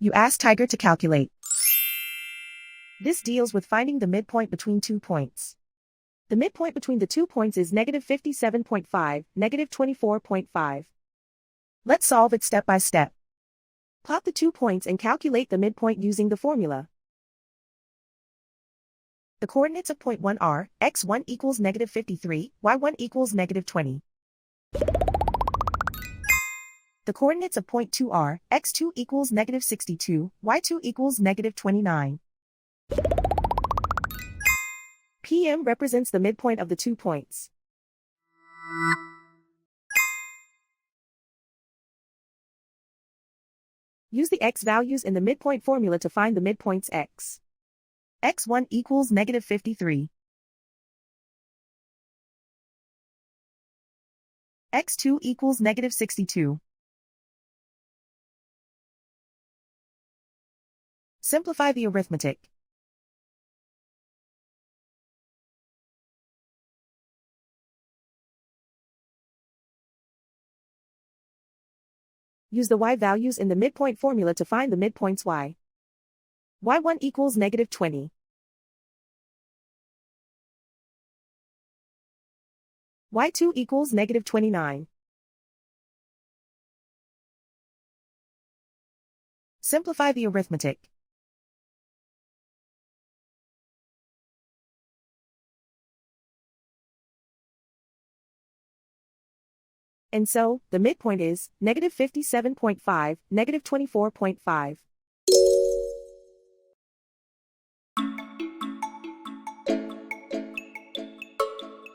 You ask Tiger to calculate. This deals with finding the midpoint between 2 points. The midpoint between the 2 points is -57.5, -24.5. Let's solve it step by step. Plot the 2 points and calculate the midpoint using the formula. The coordinates of point 1 are, x1 equals -53, y1 equals -20. The coordinates of point 2 are, x2 equals -62, y2 equals -29. PM represents the midpoint of the 2 points. Use the x values in the midpoint formula to find the midpoints x. x1 equals -53. x2 equals -62. Simplify the arithmetic. Use the y values in the midpoint formula to find the midpoints y. y1 equals -20. y2 equals -29. Simplify the arithmetic. And so, the midpoint is -57.5, -24.5.